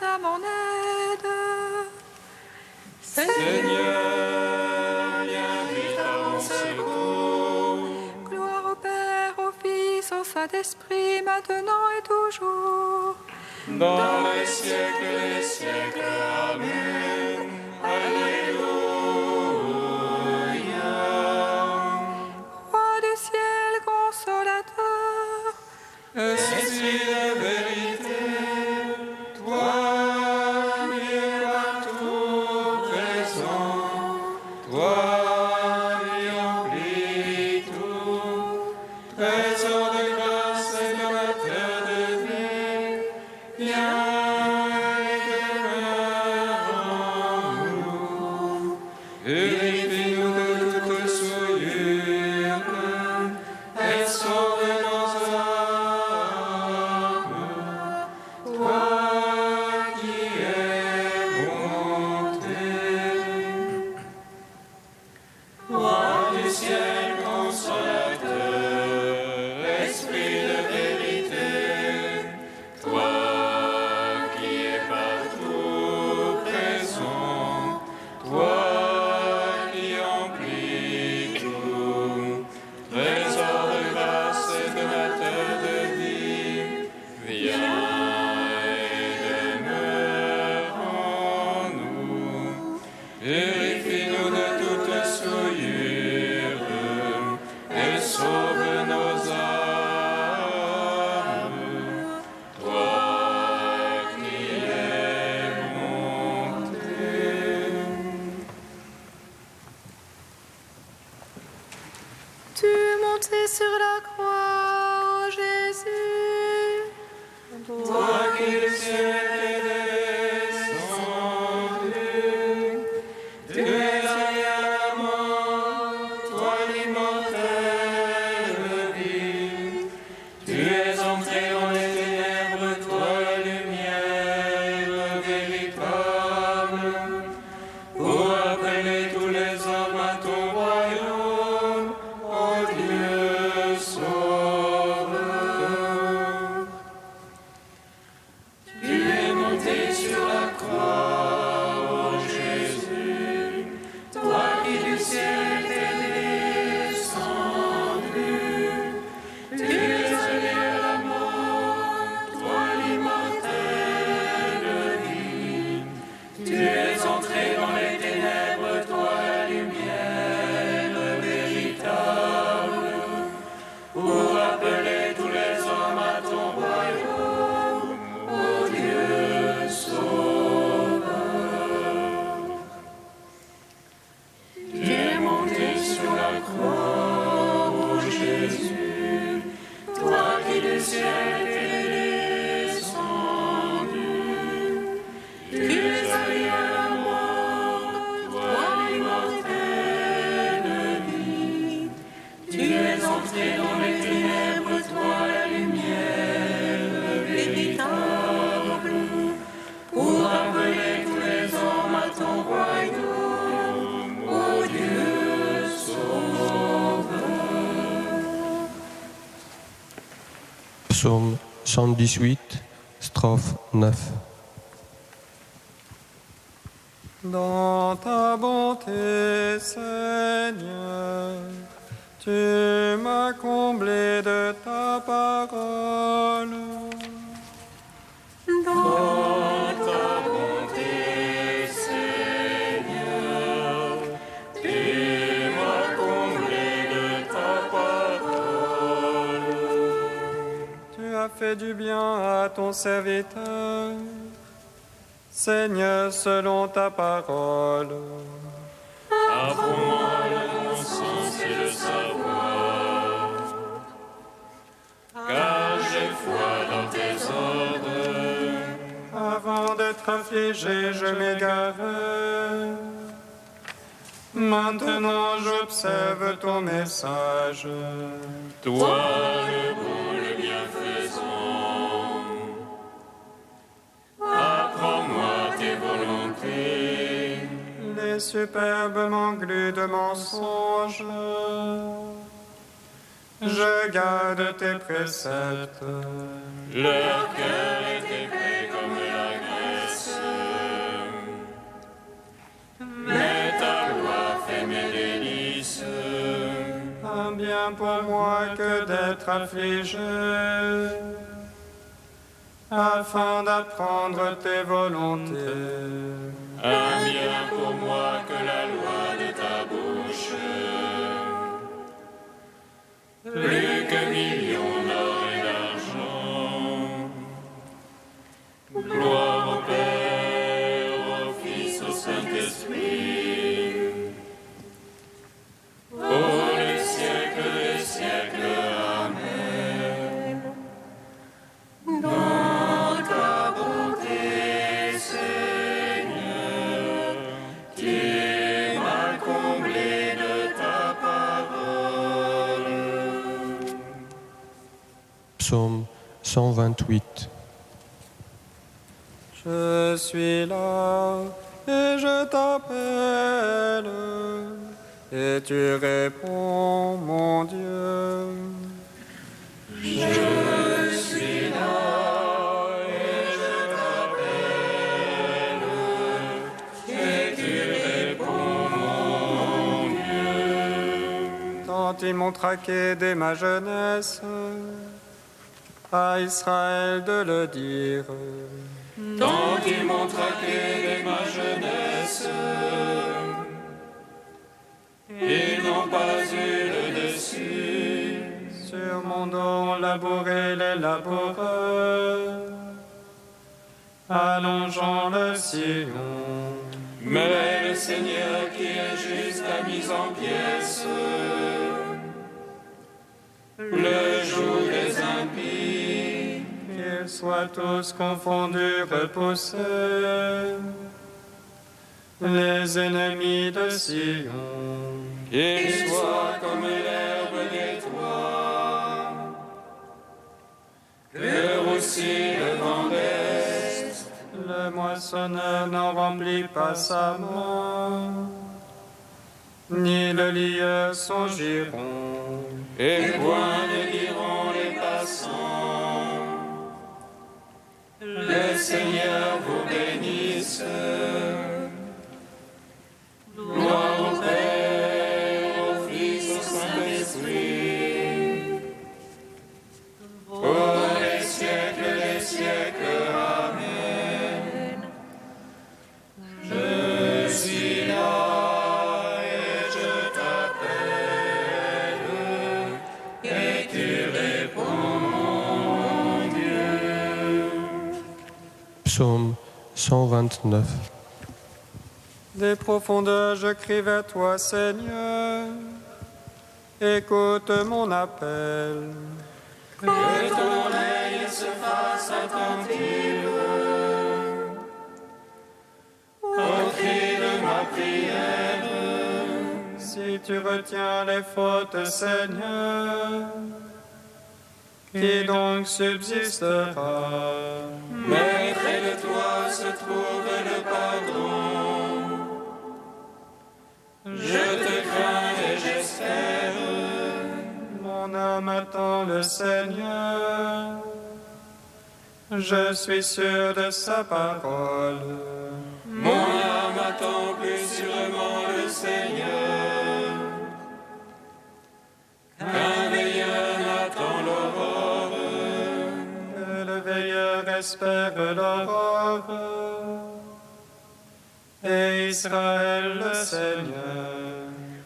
à mon aide. Seigneur, viens vite à mon secours. Gloire au Père, au Fils, au Saint-Esprit, maintenant et toujours. Dans les siècles des siècles. Amen. Alléluia. Roi du ciel, consolateur, Esprit de vérité, toi qui es partout présent, toi qui emplis tout, trésor de grâce et de la terre de vie, viens et demeure en nous. Purifie-nous de toute souillure et sauve nos âmes. Toi qui es bonté, Roi du ciel consolateur, Esprit de vérité, toi qui es partout présent, toi qui emplis tout, trésor de grâce et de la terre de vie, viens et demeure en nous. Purifie-nous de toute souillure et sauve nos âmes. Toi qui es bonté. tu montais sur la croix, ô Jésus. Toi qui le ciel est descendu, tu es allé à la mort, toi l'immortelle vie. Tu es entré dans les ténèbres, toi la lumière véritable, pour appeler tous les hommes à ton royaume, ô Dieu sauveur. Tu es monté sur la croix, ô Jésus, toi qui du ciel t'es descendu. Tu es allé à la mort, toi l'immortelle vie. Tu es entré dans les ténèbres, toi la lumière véritable, pour appeler tous les hommes à ton royaume, ô Dieu sauveur. Tu es monté sur la croix, ô Jésus, toi qui du ciel t'es descendu. Tu es allé à la mort, toi l'immortelle vie. Tu es entré dans les ténèbres, toi la lumière véritable, pour appeler tous les hommes à ton royaume, ô Dieu sauveur. Psaume 118, strophe 9. Dans ta bonté, Seigneur, tu m'as comblé de ta parole. Dans ta bonté, Seigneur, tu m'as comblé de ta parole. Tu as fait du bien à ton serviteur, Seigneur, selon ta parole. Apprends-moi le bon sens et le savoir, car j'ai foi dans tes ordres. Avant d'être affligé, je m'égarais. Maintenant, j'observe ton message. Toi, le bon, le bienfaisant, apprends-moi tes volontés. Les superbement glus de mensonges. Je garde tes préceptes. Leur cœur est épais comme la graisse, bien pour moi que d'être affligé, afin d'apprendre tes volontés. Un bien pour moi que la loi de ta bouche. Plus que millions d'or et d'argent. Gloire au Père, au Fils, au Saint-Esprit. Pour les siècles des siècles. Amen. Dans ta bonté, Seigneur, tu m'as comblé de ta parole. Psaume 128. Je suis là et je t'appelle, et tu réponds, mon Dieu. Je suis là et je t'appelle, et tu réponds, mon Dieu. Tant ils m'ont traqué dès ma jeunesse, à Israël de le dire. Tant qu'ils m'ont traqué dès ma jeunesse, ils n'ont pas eu le dessus. Sur mon dos ont labouré les laboureurs, allongeant le sillon. Mais le Seigneur qui est juste a mis en pièces le joug des impies. Qu'ils soient tous confondus, repoussés, les ennemis de Sion. Qu'ils soient comme l'herbe des toits, que roussit le vent d'est. Le moissonneur n'en remplit pas sa main, ni le lieur son giron. Et point ne diront les passants, le Seigneur vous bénisse. Gloire au Père, au Fils, au Saint-Esprit, pour les siècles des siècles. Amen. Je suis là et je t'appelle, et tu réponds, mon Dieu. Psaume 129. Des profondeurs, je crie vers toi, Seigneur. Écoute mon appel. Que ton oreille se fasse attentive au cri de ma prière. Si tu retiens les fautes, Seigneur, qui donc subsistera? Mais près de toi se trouve le pardon. Je te crains et j'espère. Mon âme attend le Seigneur. Je suis sûr de sa parole. Mon âme attend plus sûrement le Seigneur qu'un veilleur attend l'aurore. Que le veilleur espère l'aurore. Et Israël le Seigneur.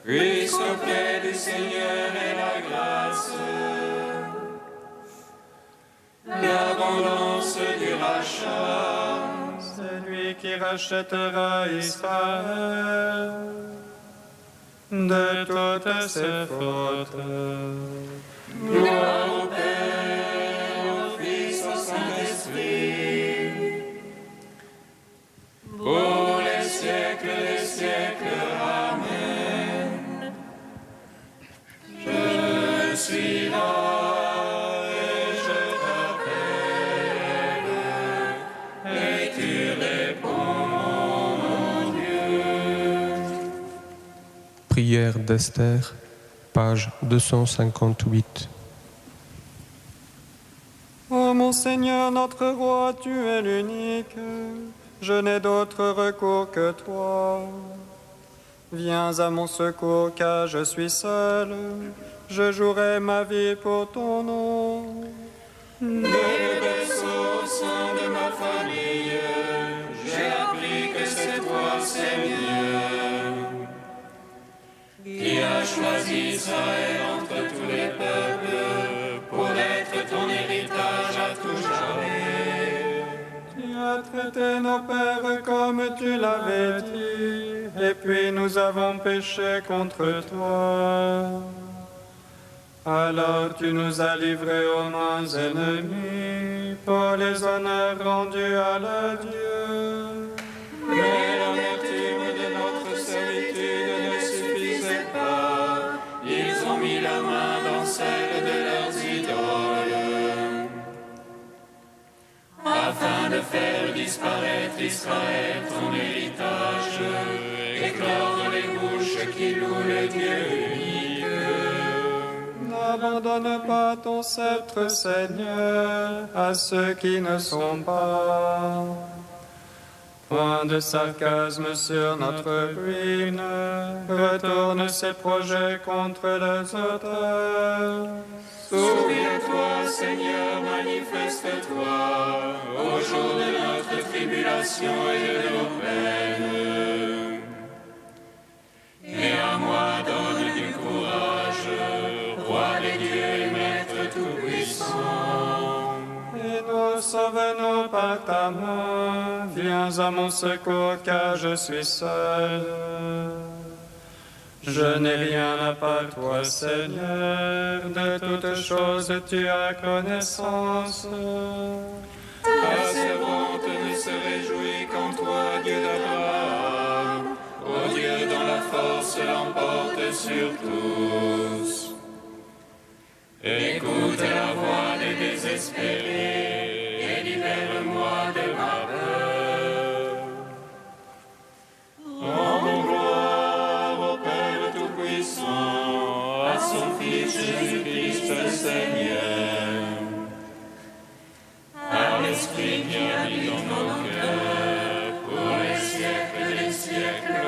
Puisqu'auprès du Seigneur est la grâce, l'abondance du rachat. C'est lui qui rachètera Israël de toutes ses fautes. Gloire au Père, au Fils, au Saint-Esprit, pour les siècles des siècles. Amen. Je suis là et je t'appelle, et tu réponds, mon Dieu. Prière d'Esther, page 258. Ô mon Seigneur, notre roi, tu es l'unique. Je n'ai d'autre recours que toi. Viens à mon secours, car je suis seul. je jouerai ma vie pour ton nom. Dès le berceau au sein de ma famille, j'ai appris que c'est toi, Seigneur, qui as choisi Israël entre tous les peuples pour être ton héritage à tout jamais. Tu as traité nos pères comme tu l'avais dit, et puis nous avons péché contre toi. Alors tu nous as livrés aux mains ennemies pour les honneurs rendus à leur Dieu. Mais l'amertume de notre servitude ne suffisait pas. Ils ont mis la main dans celle de leurs idoles, afin de faire disparaître Israël, ton héritage, et clore dans les bouches qui louent le Dieu unique. N'abandonne pas ton sceptre, Seigneur, à ceux qui ne sont pas. Point de sarcasme sur notre ruine, retourne ses projets contre les auteurs. Souviens-toi, Seigneur, manifeste-toi au jour de notre tribulation et de nos peines. Et à moi donne du courage, Roi des dieux et Maître tout-puissant. Et nous sauve-nous par ta main, viens à mon secours car je suis seul. Je n'ai rien à part toi, Seigneur, de toutes choses tu as connaissance. Ta servante ne se réjouit qu'en toi, Dieu d'Abraham, ô Dieu dont la force l'emporte sur tous. Écoute la voix des désespérés et libère-moi de ma peur. Rendons gloire au Père Tout-Puissant, à son Fils Jésus-Christ Seigneur, à l'Esprit qui habite dans nos cœurs, pour les siècles des siècles.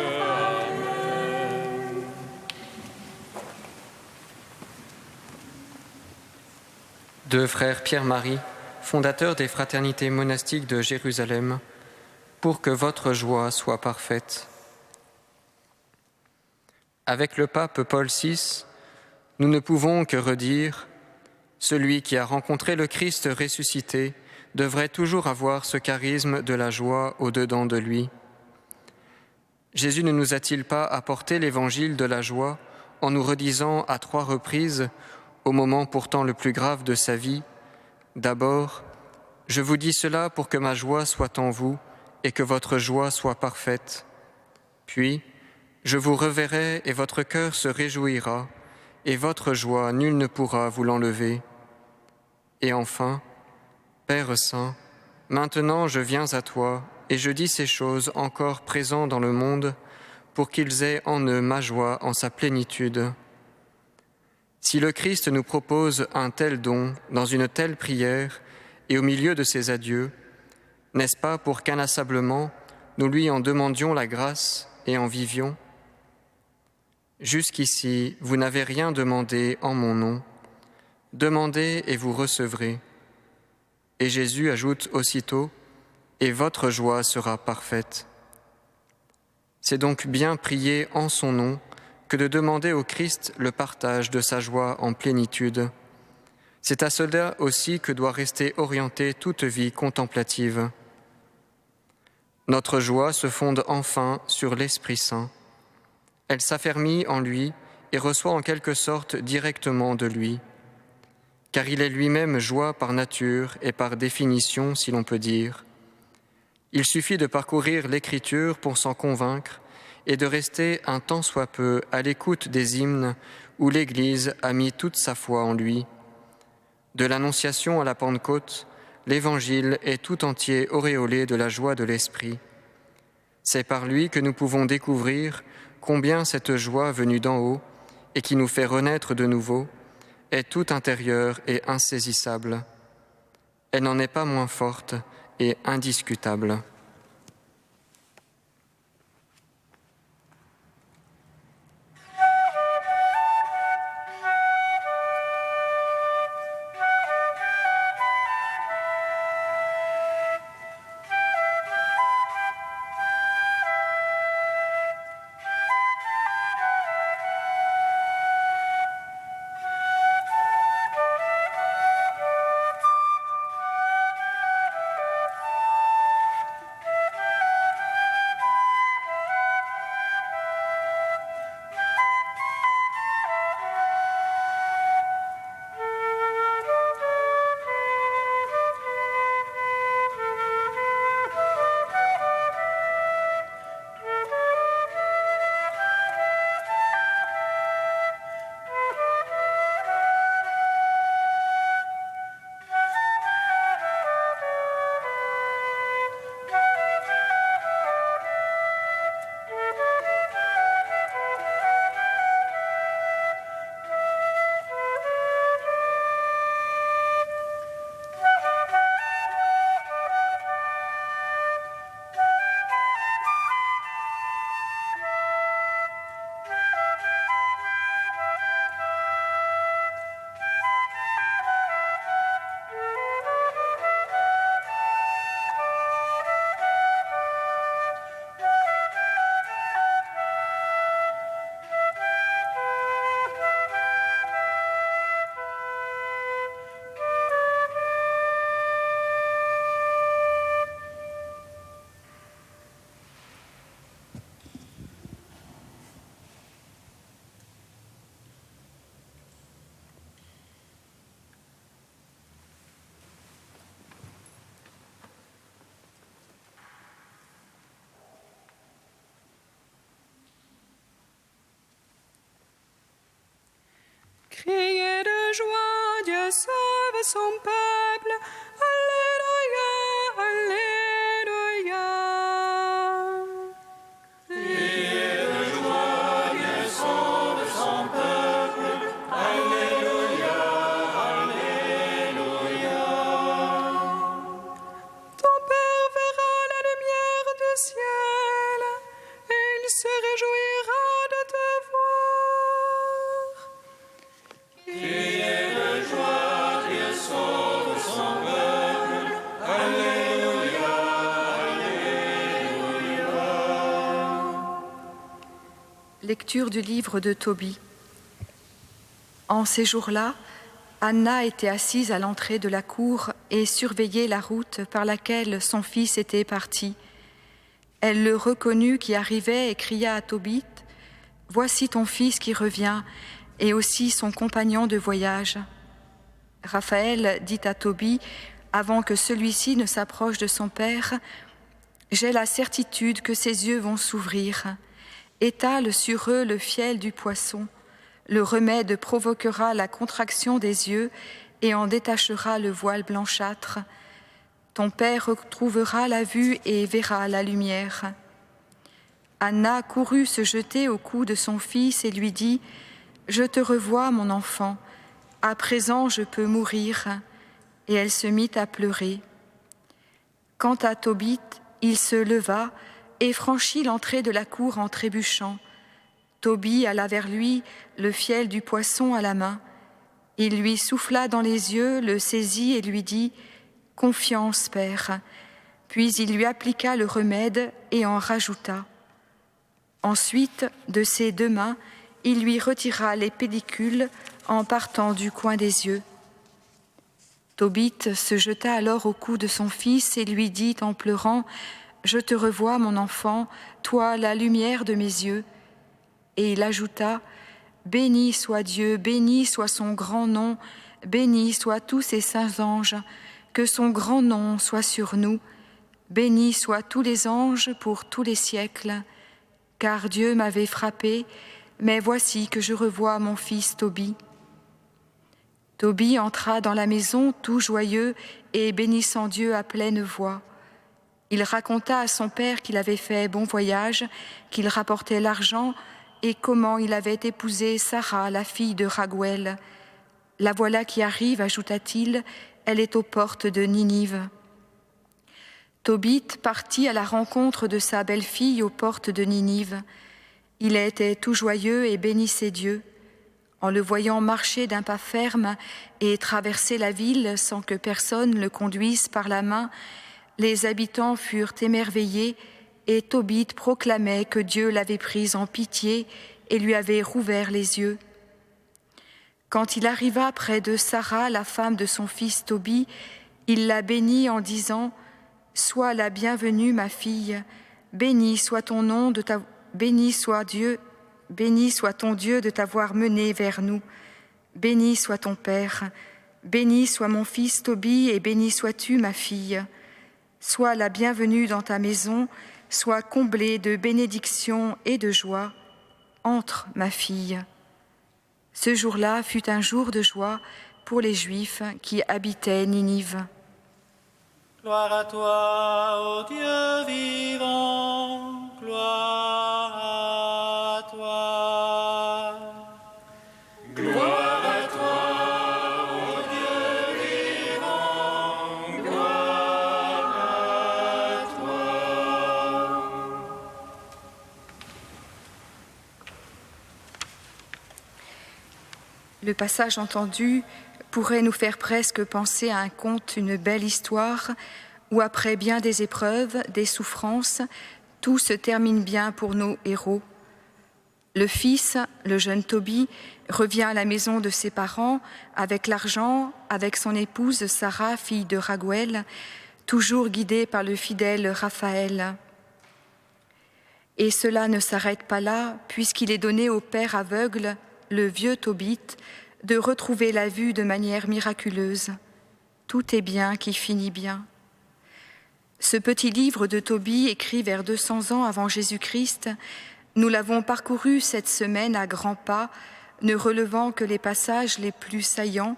De frère Pierre-Marie, fondateur des fraternités monastiques de Jérusalem, pour que votre joie soit parfaite. Avec le pape Paul VI, nous ne pouvons que redire « Celui qui a rencontré le Christ ressuscité devrait toujours avoir ce charisme de la joie au-dedans de lui. » Jésus ne nous a-t-il pas apporté l'évangile de la joie en nous redisant à 3 reprises, au moment pourtant le plus grave de sa vie, « D'abord, je vous dis cela pour que ma joie soit en vous et que votre joie soit parfaite. Puis, je vous reverrai et votre cœur se réjouira, et votre joie, nul ne pourra vous l'enlever. Et enfin, Père Saint, maintenant je viens à toi et je dis ces choses encore présentes dans le monde pour qu'ils aient en eux ma joie en sa plénitude. Si le Christ nous propose un tel don dans une telle prière et au milieu de ses adieux, n'est-ce pas pour qu'inlassablement nous lui en demandions la grâce et en vivions ? Jusqu'ici, vous n'avez rien demandé en mon nom. Demandez et vous recevrez. Et Jésus ajoute aussitôt, et votre joie sera parfaite. C'est donc bien prier en son nom que de demander au Christ le partage de sa joie en plénitude. C'est à cela aussi que doit rester orientée toute vie contemplative. Notre joie se fonde enfin sur l'Esprit Saint. Elle s'affermit en lui et reçoit en quelque sorte directement de lui, car il est lui-même joie par nature et par définition, si l'on peut dire. Il suffit de parcourir l'Écriture pour s'en convaincre et de rester un tant soit peu à l'écoute des hymnes où l'Église a mis toute sa foi en lui. De l'Annonciation à la Pentecôte, l'Évangile est tout entier auréolé de la joie de l'Esprit. C'est par lui que nous pouvons découvrir combien cette joie venue d'en haut et qui nous fait renaître de nouveau est tout intérieure et insaisissable. Elle n'en est pas moins forte et indiscutable. Criez de joie, Dieu sauve son peuple. Alléluia, Alléluia. Criez de joie, Dieu sauve son peuple. Alléluia, Alléluia. Ton Père verra la lumière du ciel et il se réjouira de te voir. Criez de joie, Dieu sauve son peuple. Alléluia, Alléluia. Lecture du livre de Tobie. En ces jours-là, Anna était assise à l'entrée de la cour et surveillait la route par laquelle son fils était parti. Elle le reconnut qui arrivait et cria à Tobit : « Voici ton fils qui revient, et aussi son compagnon de voyage. » Raphaël dit à Tobie, avant que celui-ci ne s'approche de son père : « J'ai la certitude que ses yeux vont s'ouvrir. Étale sur eux le fiel du poisson. Le remède provoquera la contraction des yeux et en détachera le voile blanchâtre. Ton père retrouvera la vue et verra la lumière. » Anna courut se jeter au cou de son fils et lui dit : « Je te revois, mon enfant. À présent, je peux mourir. » Et elle se mit à pleurer. Quant à Tobit, il se leva et franchit l'entrée de la cour en trébuchant. Tobie alla vers lui, le fiel du poisson à la main. Il lui souffla dans les yeux, le saisit et lui dit : « Confiance, père. » Puis il lui appliqua le remède et en rajouta. Ensuite, de ses deux mains, il lui retira les pellicules en partant du coin des yeux. Tobit se jeta alors au cou de son fils et lui dit en pleurant : « Je te revois, mon enfant, toi la lumière de mes yeux. » Et il ajouta : « Béni soit Dieu, béni soit son grand nom, béni soient tous ses saints anges, que son grand nom soit sur nous. Bénis soient tous les anges pour tous les siècles. Car Dieu m'avait frappé, mais voici que je revois mon fils Tobie. » Tobie entra dans la maison tout joyeux et bénissant Dieu à pleine voix. Il raconta à son père qu'il avait fait bon voyage, qu'il rapportait l'argent et comment il avait épousé Sarah, la fille de Raguël. « La voilà qui arrive, ajouta-t-il, elle est aux portes de Ninive. » Tobit partit à la rencontre de sa belle-fille aux portes de Ninive. Il était tout joyeux et bénissait Dieu. En le voyant marcher d'un pas ferme et traverser la ville sans que personne le conduise par la main, les habitants furent émerveillés et Tobit proclamait que Dieu l'avait pris en pitié et lui avait rouvert les yeux. Quand il arriva près de Sarah, la femme de son fils Tobie, il la bénit en disant : « Sois la bienvenue, ma fille, béni soit ton nom béni soit ton Dieu de t'avoir menée vers nous. Béni soit ton Père, béni soit mon fils Tobie et béni sois-tu, ma fille. Sois la bienvenue dans ta maison, sois comblée de bénédictions et de joie. Entre, ma fille. » Ce jour-là fut un jour de joie pour les Juifs qui habitaient Ninive. Gloire à toi, ô Dieu vivant, gloire à toi. Gloire à toi, ô Dieu vivant, gloire à toi. Le passage entendu pourrait nous faire presque penser à un conte, une belle histoire, où après bien des épreuves, des souffrances, tout se termine bien pour nos héros. Le fils, le jeune Tobie, revient à la maison de ses parents avec l'argent, avec son épouse Sarah, fille de Raguël, toujours guidée par le fidèle Raphaël. Et cela ne s'arrête pas là, puisqu'il est donné au père aveugle, le vieux Tobit, de retrouver la vue de manière miraculeuse. Tout est bien qui finit bien. Ce petit livre de Tobie, écrit vers 200 ans avant Jésus-Christ, nous l'avons parcouru cette semaine à grands pas, ne relevant que les passages les plus saillants,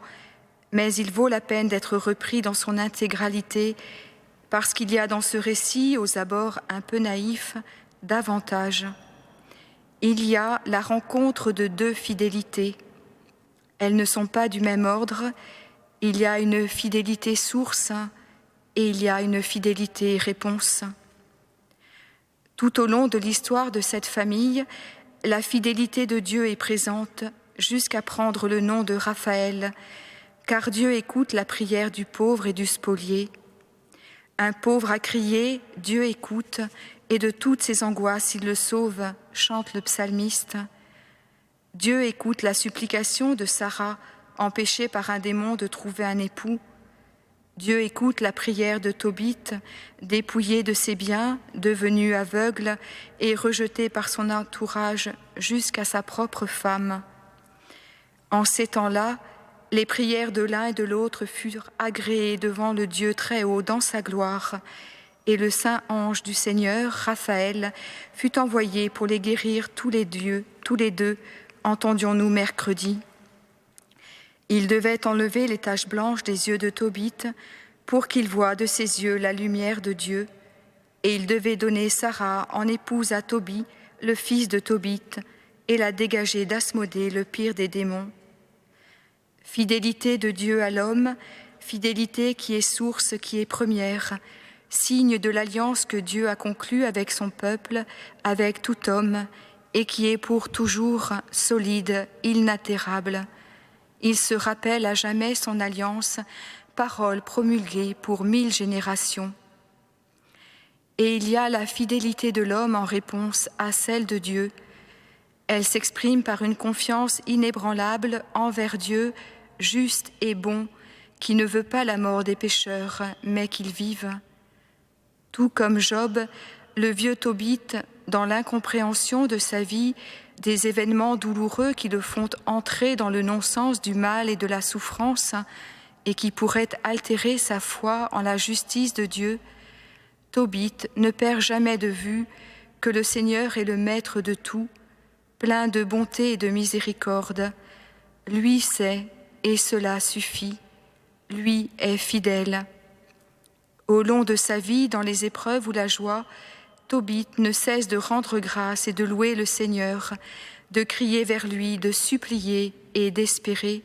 mais il vaut la peine d'être repris dans son intégralité, parce qu'il y a dans ce récit, aux abords un peu naïf, davantage. Il y a la rencontre de deux fidélités. Elles ne sont pas du même ordre. Il y a une fidélité source et il y a une fidélité réponse. Tout au long de l'histoire de cette famille, la fidélité de Dieu est présente jusqu'à prendre le nom de Raphaël, car Dieu écoute la prière du pauvre et du spolié. Un pauvre a crié, Dieu écoute, et de toutes ses angoisses il le sauve, chante le psalmiste. Dieu écoute la supplication de Sarah, empêchée par un démon de trouver un époux. Dieu écoute la prière de Tobit, dépouillé de ses biens, devenu aveugle et rejeté par son entourage jusqu'à sa propre femme. En ces temps-là, les prières de l'un et de l'autre furent agréées devant le Dieu très haut dans sa gloire, et le saint ange du Seigneur, Raphaël, fut envoyé pour les guérir tous les deux, entendions-nous mercredi. Il devait enlever les taches blanches des yeux de Tobit pour qu'il voie de ses yeux la lumière de Dieu, et il devait donner Sarah en épouse à Tobie, le fils de Tobit, et la dégager d'Asmodée, le pire des démons. Fidélité de Dieu à l'homme, fidélité qui est source, qui est première, signe de l'alliance que Dieu a conclue avec son peuple, avec tout homme, et qui est pour toujours solide, inaltérable. Il se rappelle à jamais son alliance, parole promulguée pour 1000 générations. Et il y a la fidélité de l'homme en réponse à celle de Dieu. Elle s'exprime par une confiance inébranlable envers Dieu, juste et bon, qui ne veut pas la mort des pécheurs, mais qu'ils vivent. Tout comme Job, le vieux Tobit, dans l'incompréhension de sa vie, des événements douloureux qui le font entrer dans le non-sens du mal et de la souffrance et qui pourraient altérer sa foi en la justice de Dieu, Tobit ne perd jamais de vue que le Seigneur est le maître de tout, plein de bonté et de miséricorde. Lui sait, et cela suffit. Lui est fidèle. Au long de sa vie, dans les épreuves ou la joie, Tobit ne cesse de rendre grâce et de louer le Seigneur, de crier vers lui, de supplier et d'espérer.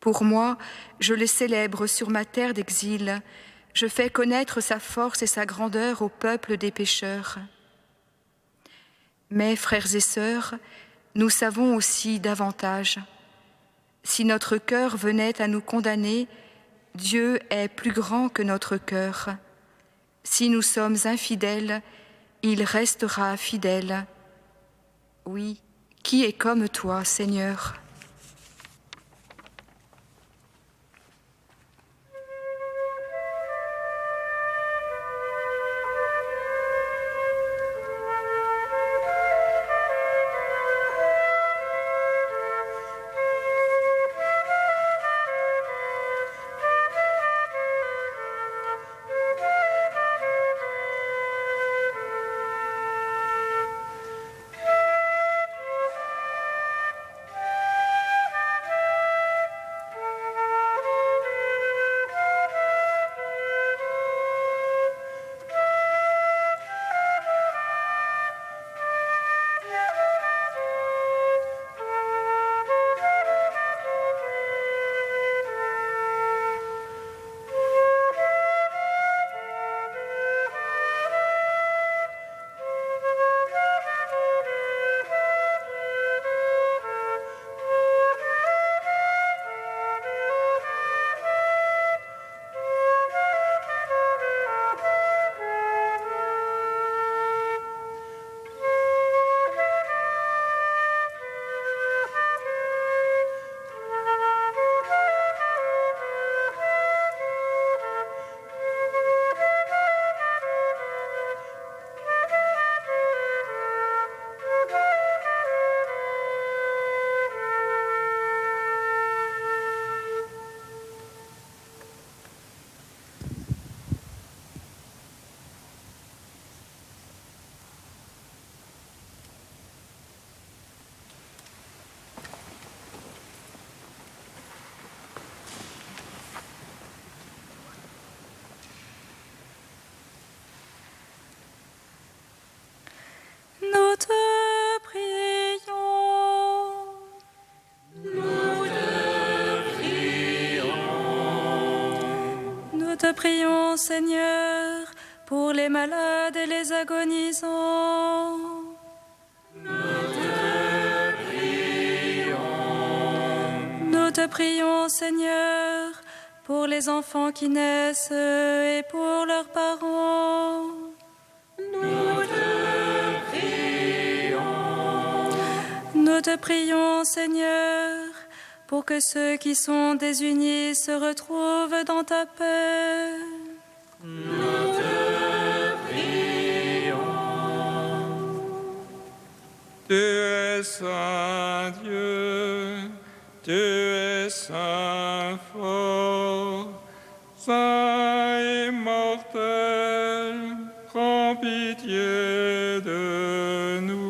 Pour moi, je le célèbre sur ma terre d'exil, je fais connaître sa force et sa grandeur au peuple des pécheurs. Mais, frères et sœurs, nous savons aussi davantage. Si notre cœur venait à nous condamner, Dieu est plus grand que notre cœur. Si nous sommes infidèles, il restera fidèle. Oui, qui est comme toi, Seigneur ? te prions, Seigneur, pour les malades et les agonisants. Nous te prions, Seigneur, pour les enfants qui naissent et pour leurs parents. Nous te prions, Seigneur, pour que ceux qui sont désunis se retrouvent dans ta paix. Nous te prions. Tu es saint Dieu, tu es saint fort, saint immortel, prends pitié de nous.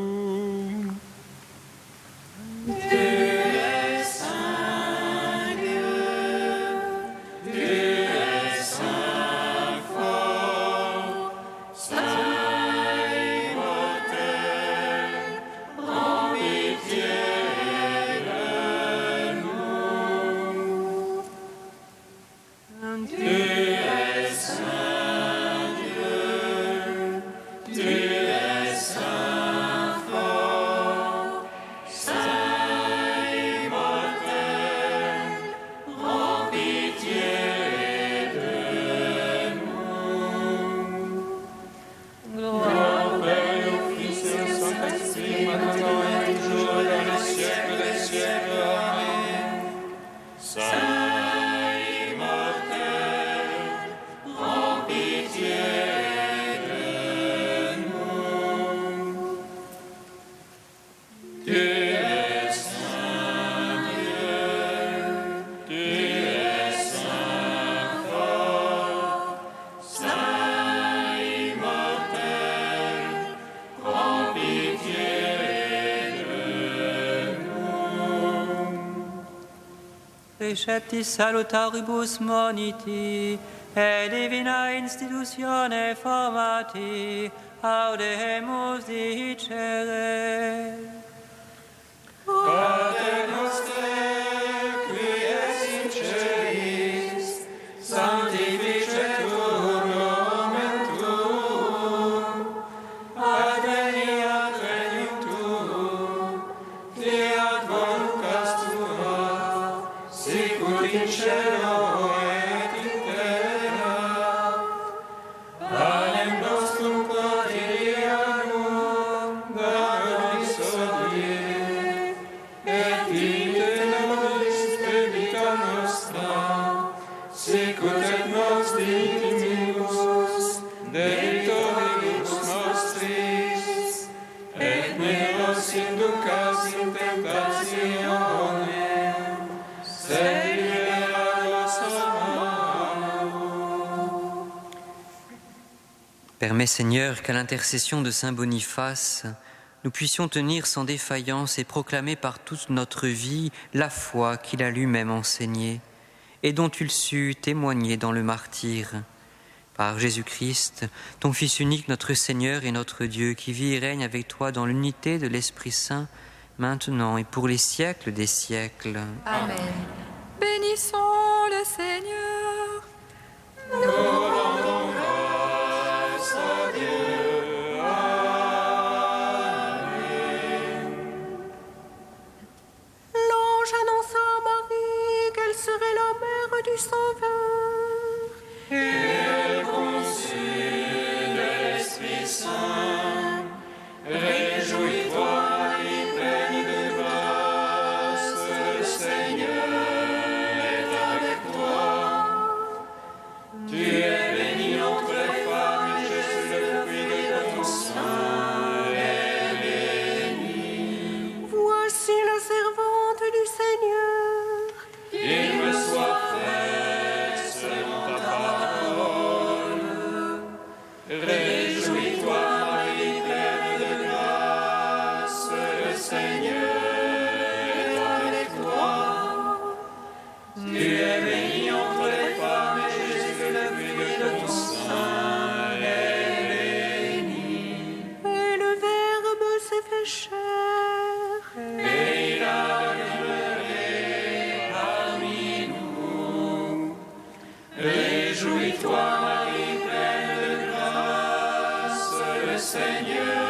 Receptis salutaribus moniti, et divina institutione formati, audemus dicere. Pater noster, qui es in celis, sanctificetur nomen tuum, adveniat regnum tuum, fiat voluntas tua, sicut in cielo et in terra. Panem nostrum quotidianum da nobis hodie, et dimitte nobis debita nostra, sicut et nos dimittimus debitoribus nostris, et ne nos inducas in tentationem, sed libera nos a malo. Permets, Seigneur, qu'à l'intercession de Saint Boniface, nous puissions tenir sans défaillance et proclamer par toute notre vie la foi qu'il a lui-même enseignée et dont il sut témoigner dans le martyre. Par Jésus-Christ, ton Fils unique, notre Seigneur et notre Dieu, qui vit et règne avec toi dans l'unité de l'Esprit Saint, maintenant et pour les siècles des siècles. Amen. Bénissons le Seigneur. Nous rendons grâce à Dieu. Amen. L'ange annonça à Marie qu'elle serait la mère du Sauveur. Et elle conçut de l'Esprit Saint. Réjouis-toi, Marie, pleine de grâce, le Seigneur est avec toi. Tu es bénie entre les femmes, et Jésus, le fruit de ton sein, est béni. Voici la servante du Seigneur. Qu'il me soit fait selon ta parole. Réjouis-toi, Marie, pleine de grâce, le Seigneur est avec toi. Tu es bénie entre les femmes, et Jésus, le fruit de ton sein, est béni. Et le Verbe s'est fait chair. Et il a demeuré parmi nous. Réjouis-toi, Marie, pleine de grâce, le Seigneur